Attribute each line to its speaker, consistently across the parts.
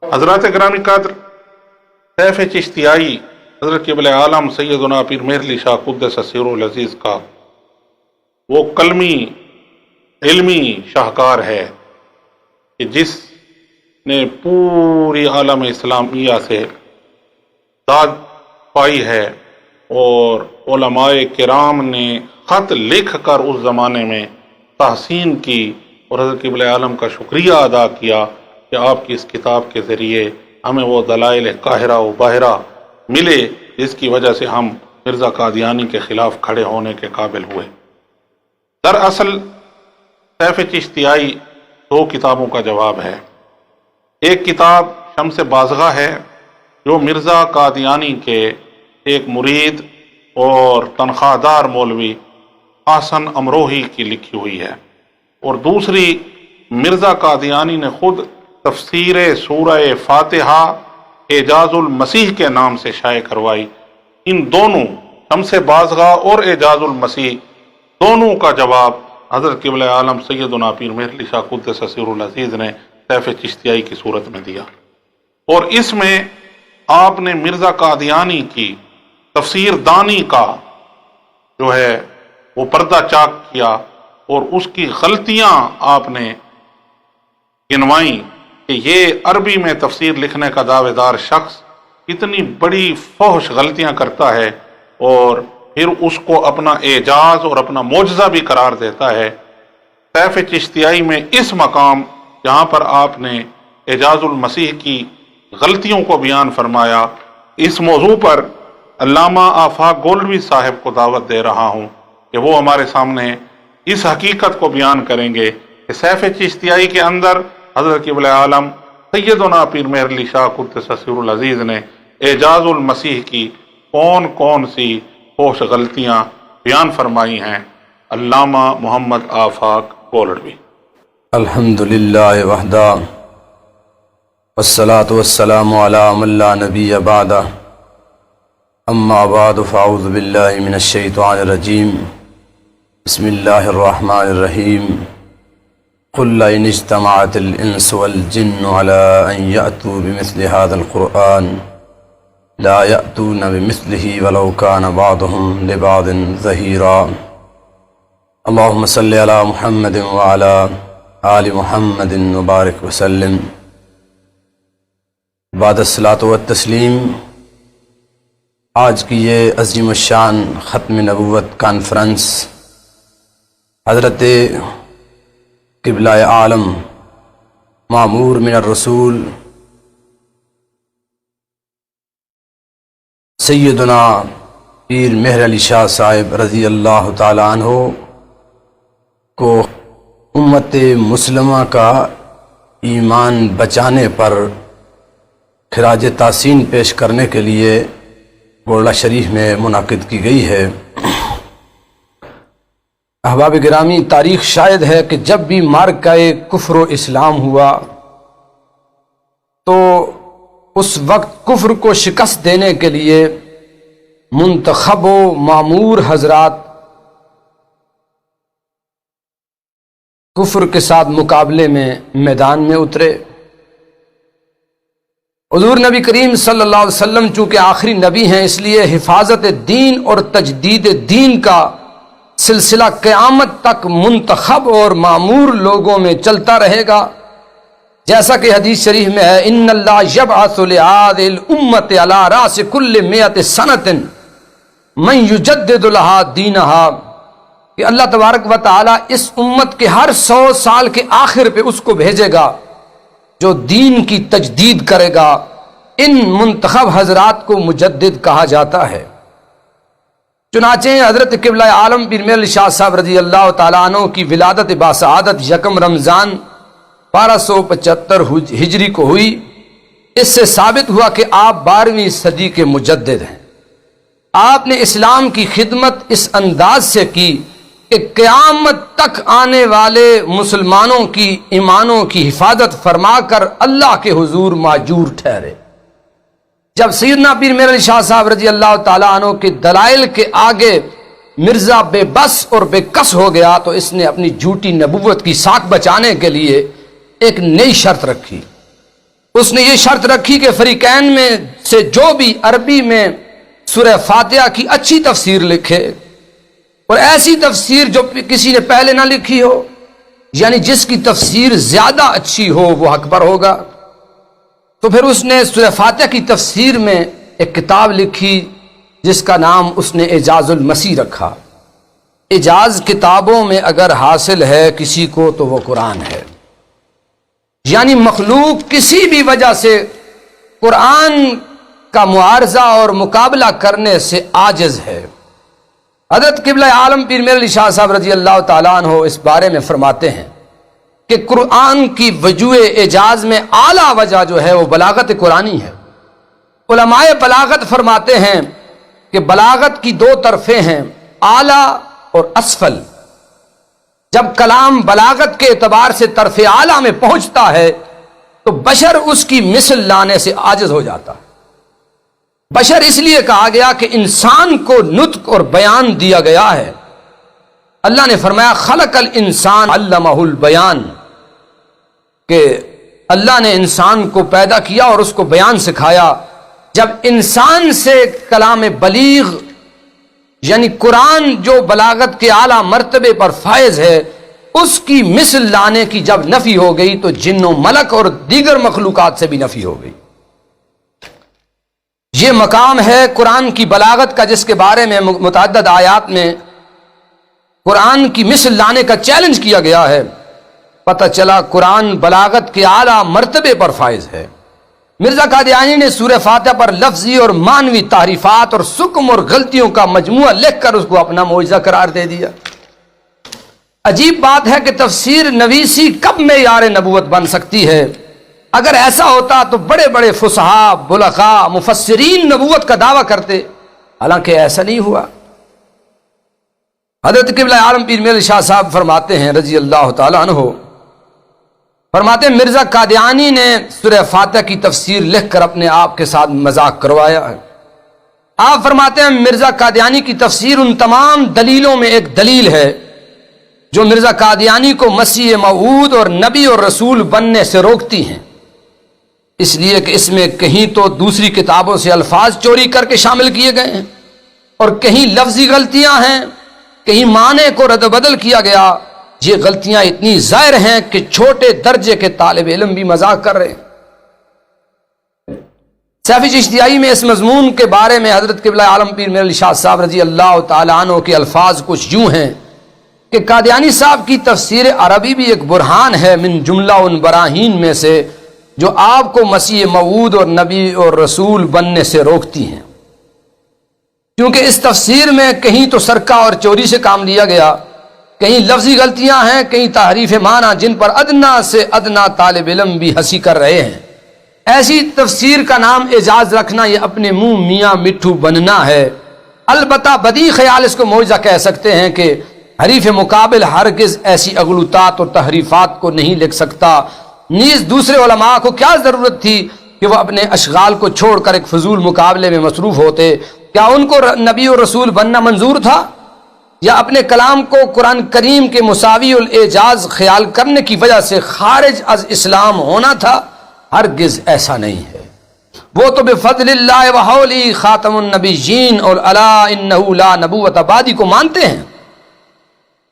Speaker 1: حضرات گرامی قدر، سیف چشتیائی حضرت قبل عالم سیدنا پیر مہر علی شاہ قدس سرہ العزیز کا وہ کلمی علمی شاہکار ہے کہ جس نے پوری عالم اسلامیہ سے داد پائی ہے، اور علماء کرام نے خط لکھ کر اس زمانے میں تحسین کی اور حضرت قبلہ عالم کا شکریہ ادا کیا کہ آپ کی اس کتاب کے ذریعے ہمیں وہ دلائل قاہرہ و باہرہ ملے جس کی وجہ سے ہم مرزا قادیانی کے خلاف کھڑے ہونے کے قابل ہوئے۔ دراصل سیف چشتیائی دو کتابوں کا جواب ہے۔ ایک کتاب شمس بازغہ ہے جو مرزا قادیانی کے ایک مرید اور تنخواہ دار مولوی حسن امروہی کی لکھی ہوئی ہے، اور دوسری مرزا قادیانی نے خود تفسیر سورہ فاتحہ اعجاز المسیح کے نام سے شائع کروائی۔ ان دونوں، شمس بازغہ اور اعجاز المسیح، دونوں کا جواب حضرت قبلہ عالم سیدنا پیر مہر علی شاہ قدس سرہ العزیز نے سیف چشتیائی کی صورت میں دیا، اور اس میں آپ نے مرزا قادیانی کی تفسیر دانی کا جو ہے وہ پردہ چاک کیا، اور اس کی غلطیاں آپ نے گنوائیں کہ یہ عربی میں تفسیر لکھنے کا دعوے دار شخص اتنی بڑی فحش غلطیاں کرتا ہے اور پھر اس کو اپنا اعجاز اور اپنا معجزہ بھی قرار دیتا ہے۔ سیف چشتیائی میں اس مقام جہاں پر آپ نے اعجاز المسیح کی غلطیوں کو بیان فرمایا، اس موضوع پر علامہ آفاق گولڈوی صاحب کو دعوت دے رہا ہوں کہ وہ ہمارے سامنے اس حقیقت کو بیان کریں گے کہ سیف چشتیائی کے اندر حضرت قبلہ عالم سیدنا پیر مہر علی شاہ قدس سرہ العزیز نے اعجاز المسیح کی کون کون سی فحش غلطیاں بیان فرمائی ہیں۔ علامہ محمد آفاق گولڈوی۔
Speaker 2: الحمدللہ وحدہ والصلاة والسلام علی من لا نبی بعدہ، اما بعد فاعوذ باللہ من الشیطان الرجیم، بسم اللہ الرحمن الرحیم۔ قل لئن اجتمعت الانس والجن على ان یأتوا بمثل هذا القرآن لا یأتون بمثلہ ولو کان بعضهم لبعض ظہیرا۔ اللہم صلی علی محمد وعلی آل محمد وبارک وسلم۔ بعد الصلاۃ والتسلیم، آج کی یہ عظیم الشان ختم نبوت کانفرنس حضرت قبلہ عالم مامور من الرسول سیدنا پیر مہر علی شاہ صاحب رضی اللہ تعالی عنہ کو امت مسلمہ کا ایمان بچانے پر خراج تحسین پیش کرنے کے لیے گولڑہ شریف میں منعقد کی گئی ہے۔ احباب گرامی، تاریخ شاہد ہے کہ جب بھی معرکہ کفر و اسلام ہوا تو اس وقت کفر کو شکست دینے کے لیے منتخب و مامور حضرات کفر کے ساتھ مقابلے میں میدان میں اترے۔ حضور نبی کریم صلی اللہ علیہ وسلم چونکہ آخری نبی ہیں، اس لیے حفاظت دین اور تجدید دین کا سلسلہ قیامت تک منتخب اور معمور لوگوں میں چلتا رہے گا، جیسا کہ حدیث شریف میں ہے ان اللہ یبعث لہذہ الامۃ علی راس کل مئۃ سنۃ من یجدد لہا دینہا، کہ اللہ تبارک و تعالی اس امت کے ہر 100 سال کے آخر پہ اس کو بھیجے گا جو دین کی تجدید کرے گا۔ ان منتخب حضرات کو مجدد کہا جاتا ہے۔ چنانچہ حضرت قبلہ عالم پیر مہر علی شاہ صاحب رضی اللہ تعالیٰ عنہ کی ولادت باسعادت 1 رمضان 1275 ہجری کو ہوئی۔ اس سے ثابت ہوا کہ آپ 12ویں صدی کے مجدد ہیں۔ آپ نے اسلام کی خدمت اس انداز سے کی کہ قیامت تک آنے والے مسلمانوں کی ایمانوں کی حفاظت فرما کر اللہ کے حضور ماجور ٹھہرے۔ جب سیدنا پیر مہر علی شاہ صاحب رضی اللہ تعالیٰ عنہ کے دلائل کے آگے مرزا بے بس اور بے کس ہو گیا تو اس نے اپنی جھوٹی نبوت کی ساکھ بچانے کے لیے ایک نئی شرط رکھی۔ اس نے یہ شرط رکھی کہ فریقین میں سے جو بھی عربی میں سورہ فاتحہ کی اچھی تفسیر لکھے، اور ایسی تفسیر جو کسی نے پہلے نہ لکھی ہو، یعنی جس کی تفسیر زیادہ اچھی ہو، وہ حق پر ہوگا۔ تو پھر اس نے سورہ فاتحہ کی تفسیر میں ایک کتاب لکھی جس کا نام اس نے اعجاز المسیح رکھا۔ اعجاز کتابوں میں اگر حاصل ہے کسی کو تو وہ قرآن ہے، یعنی مخلوق کسی بھی وجہ سے قرآن کا معارضہ اور مقابلہ کرنے سے عاجز ہے۔ حضرت قبلہ عالم پیر میر علی شاہ صاحب رضی اللہ تعالیٰ عنہ اس بارے میں فرماتے ہیں کہ قرآن کی وجوہ اعجاز میں اعلیٰ وجہ جو ہے وہ بلاغت قرآنی ہے۔ علماء بلاغت فرماتے ہیں کہ بلاغت کی دو طرفیں ہیں، اعلیٰ اور اسفل۔ جب کلام بلاغت کے اعتبار سے طرف اعلیٰ میں پہنچتا ہے تو بشر اس کی مثل لانے سے عاجز ہو جاتا ہے۔ بشر اس لیے کہا گیا کہ انسان کو نطق اور بیان دیا گیا ہے۔ اللہ نے فرمایا خلق الانسان علمہ البیان، کہ اللہ نے انسان کو پیدا کیا اور اس کو بیان سکھایا۔ جب انسان سے کلام بلیغ یعنی قرآن جو بلاغت کے اعلیٰ مرتبے پر فائز ہے، اس کی مثل لانے کی جب نفی ہو گئی تو جن و ملک اور دیگر مخلوقات سے بھی نفی ہو گئی۔ یہ مقام ہے قرآن کی بلاغت کا جس کے بارے میں متعدد آیات میں قرآن کی مثل لانے کا چیلنج کیا گیا ہے۔ پتہ چلا قرآن بلاغت کے اعلیٰ مرتبے پر فائز ہے۔ مرزا قادیانی نے سورہ فاتحہ پر لفظی اور معنوی تعریفات اور سکم اور غلطیوں کا مجموعہ لکھ کر اس کو اپنا معجزہ قرار دے دیا۔ عجیب بات ہے کہ تفسیر نویسی کب معیار نبوت بن سکتی ہے؟ اگر ایسا ہوتا تو بڑے بڑے فصحاء، بلغاء، مفسرین نبوت کا دعویٰ کرتے، حالانکہ ایسا نہیں ہوا۔ حضرت قبلہ عالم پیر میر شاہ صاحب فرماتے ہیں رضی اللہ تعالیٰ عنہ، فرماتے ہیں مرزا قادیانی نے سورہ فاتحہ کی تفسیر لکھ کر اپنے آپ کے ساتھ مذاق کروایا ہے۔ آپ فرماتے ہیں مرزا قادیانی کی تفسیر ان تمام دلیلوں میں ایک دلیل ہے جو مرزا قادیانی کو مسیح موعود اور نبی اور رسول بننے سے روکتی ہیں، اس لیے کہ اس میں کہیں تو دوسری کتابوں سے الفاظ چوری کر کے شامل کیے گئے ہیں، اور کہیں لفظی غلطیاں ہیں، کہیں معنی کو رد و بدل کیا گیا۔ یہ غلطیاں اتنی ظاہر ہیں کہ چھوٹے درجے کے طالب علم بھی مذاق کر رہے ہیں۔ سیفی چشتیائی میں اس مضمون کے بارے میں حضرت قبلہ عالم پیر میر علی شاہ صاحب رضی اللہ تعالیٰ عنہ کے الفاظ کچھ یوں ہیں کہ قادیانی صاحب کی تفسیر عربی بھی ایک برہان ہے من جملہ ان براہین میں سے جو آپ کو مسیح موعود اور نبی اور رسول بننے سے روکتی ہیں، کیونکہ اس تفسیر میں کہیں تو سرقہ اور چوری سے کام لیا گیا، کہیں لفظی غلطیاں ہیں، کہیں تحریف معنی جن پر ادنا سے ادنا طالب علم بھی ہنسی کر رہے ہیں۔ ایسی تفسیر کا نام اعجاز رکھنا یہ اپنے منہ میاں مٹھو بننا ہے۔ البتہ بدی خیال اس کو معجزہ کہہ سکتے ہیں کہ حریف مقابل ہرگز ایسی اغلوطات اور تحریفات کو نہیں لکھ سکتا۔ نیز دوسرے علماء کو کیا ضرورت تھی کہ وہ اپنے اشغال کو چھوڑ کر ایک فضول مقابلے میں مصروف ہوتے؟ کیا ان کو نبی اور رسول بننا منظور تھا، یا اپنے کلام کو قرآن کریم کے مساوی الاعجاز خیال کرنے کی وجہ سے خارج از اسلام ہونا تھا؟ ہرگز ایسا نہیں ہے۔ وہ تو بفضل اللہ وحولی خاتم النبیین اور الا انہ لا نبوت بعدی کو مانتے ہیں،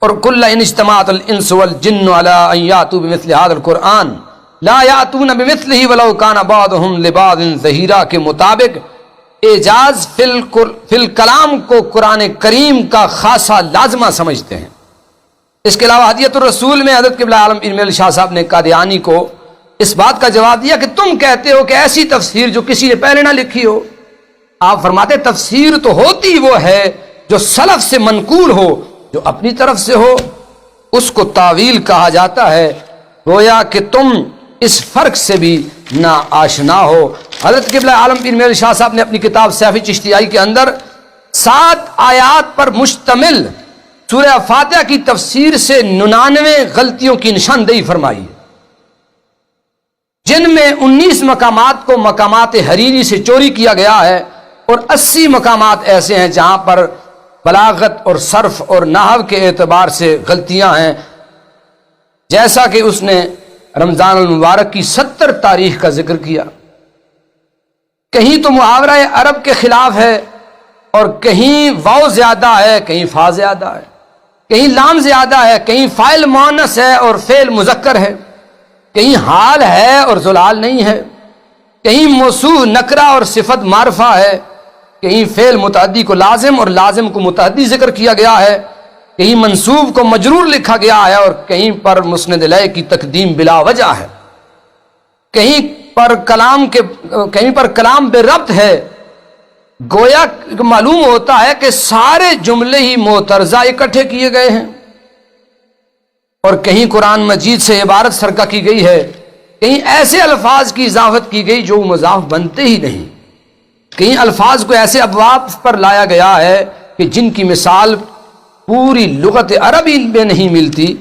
Speaker 2: اور کل ان اجتماعت الانس والجن علی ان یاتوا بمثل هذا القرآن لا یاتون بمثلہ ولو کان بعضهم لبعض ظہیرا کے مطابق اعجاز فی الکلام کو قرآن کریم کا خاصا لازمہ سمجھتے ہیں۔ اس کے علاوہ ہدیۃ الرسول میں حضرت قبلہ عالم پیر میر شاہ صاحب نے قادیانی کو اس بات کا جواب دیا کہ تم کہتے ہو کہ ایسی تفسیر جو کسی نے پہلے نہ لکھی ہو۔ آپ فرماتے تفسیر تو ہوتی وہ ہے جو سلف سے منقول ہو، جو اپنی طرف سے ہو اس کو تاویل کہا جاتا ہے، گویا کہ تم اس فرق سے بھی نہ آشنا ہو۔ حضرت قبلہ عالم پیر میر شاہ صاحب نے اپنی کتاب سیفی چشتیائی کے اندر 7 آیات پر مشتمل سورہ فاتحہ کی تفسیر سے 99 غلطیوں کی نشاندہی فرمائی ہے، جن میں 19 مقامات کو مقامات حریری سے چوری کیا گیا ہے، اور 80 مقامات ایسے ہیں جہاں پر بلاغت اور صرف اور نحو کے اعتبار سے غلطیاں ہیں، جیسا کہ اس نے رمضان المبارک کی 70 تاریخ کا ذکر کیا۔ کہیں تو محاورہ عرب کے خلاف ہے اور کہیں واو زیادہ ہے، کہیں فا زیادہ ہے، کہیں لام زیادہ ہے، کہیں فاعل مؤنث ہے اور فعل مذکر ہے، کہیں حال ہے اور زلال نہیں ہے، کہیں موصوف نکرہ اور صفت معرفہ ہے، کہیں فعل متعدی کو لازم اور لازم کو متعدی ذکر کیا گیا ہے، کہیں منصوب کو مجرور لکھا گیا ہے اور کہیں پر مسند الیہ کی تقدیم بلا وجہ ہے، کہیں پر کلام بے ربط ہے۔ گویا معلوم ہوتا ہے کہ سارے جملے ہی معترضہ اکٹھے کیے گئے ہیں، اور کہیں قرآن مجید سے عبارت سرقہ کی گئی ہے، کہیں ایسے الفاظ کی اضافت کی گئی جو مضاف بنتے ہی نہیں، کہیں الفاظ کو ایسے ابواب پر لایا گیا ہے کہ جن کی مثال پوری لغت عربی میں نہیں ملتی۔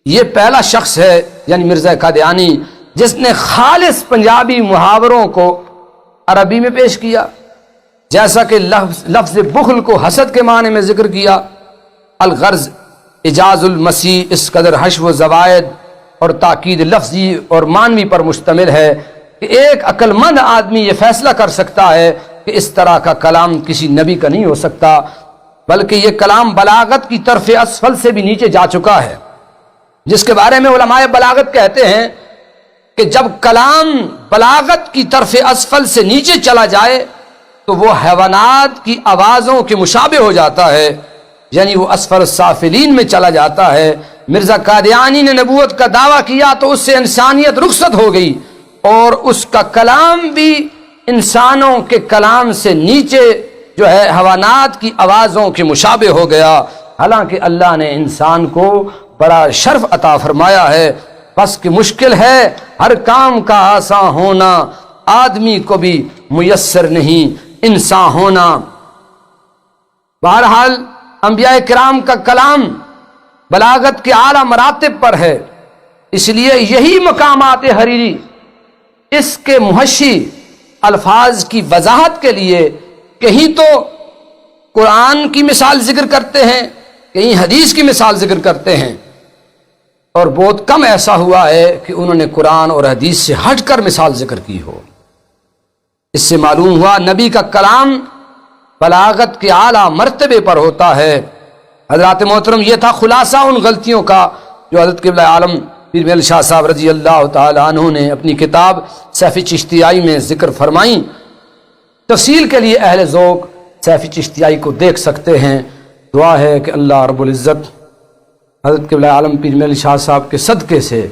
Speaker 2: یہ پہلا شخص ہے یعنی مرزا قادیانی جس نے خالص پنجابی محاوروں کو عربی میں پیش کیا، جیسا کہ لفظ بخل کو حسد کے معنی میں ذکر کیا۔ الغرض اجاز المسیح اس قدر حشو و زوائد اور تاکید لفظی اور معنوی پر مشتمل ہے کہ ایک عقل مند آدمی یہ فیصلہ کر سکتا ہے کہ اس طرح کا کلام کسی نبی کا نہیں ہو سکتا، بلکہ یہ کلام بلاغت کی طرف اسفل سے بھی نیچے جا چکا ہے، جس کے بارے میں علماء بلاغت کہتے ہیں کہ جب کلام بلاغت کی طرف اسفل سے نیچے چلا جائے تو وہ حیوانات کی آوازوں کے مشابہ ہو جاتا ہے، یعنی وہ اسفل السافلین میں چلا جاتا ہے۔ مرزا قادیانی نے نبوت کا دعویٰ کیا تو اس سے انسانیت رخصت ہو گئی اور اس کا کلام بھی انسانوں کے کلام سے نیچے جو ہے حیوانات کی آوازوں کے مشابہ ہو گیا، حالانکہ اللہ نے انسان کو بڑا شرف عطا فرمایا ہے۔ بس کہ مشکل ہے ہر کام کا آسان ہونا، آدمی کو بھی میسر نہیں انسان ہونا۔ بہرحال انبیاء کرام کا کلام بلاغت کے اعلیٰ مراتب پر ہے، اس لیے یہی مقامات حریری اس کے محشی الفاظ کی وضاحت کے لیے کہیں تو قرآن کی مثال ذکر کرتے ہیں، کہیں حدیث کی مثال ذکر کرتے ہیں، اور بہت کم ایسا ہوا ہے کہ انہوں نے قرآن اور حدیث سے ہٹ کر مثال ذکر کی ہو۔ اس سے معلوم ہوا نبی کا کلام بلاغت کے اعلیٰ مرتبے پر ہوتا ہے۔ حضرات محترم، یہ تھا خلاصہ ان غلطیوں کا جو حضرت قبلہ عالم پیر محمد شاہ صاحب رضی اللہ تعالی عنہ نے اپنی کتاب سیف چشتیائی میں ذکر فرمائیں۔ تفصیل کے لیے اہل ذوق سیف چشتیائی کو دیکھ سکتے ہیں۔ دعا ہے کہ اللہ رب العزت حضرت قبلہ عالم پیر محمد شاہ صاحب کے صدقے سے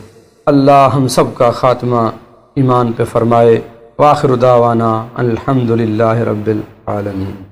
Speaker 2: اللہ ہم سب کا خاتمہ ایمان پہ فرمائے۔ وآخر دعوانا الحمدللہ رب العالمین۔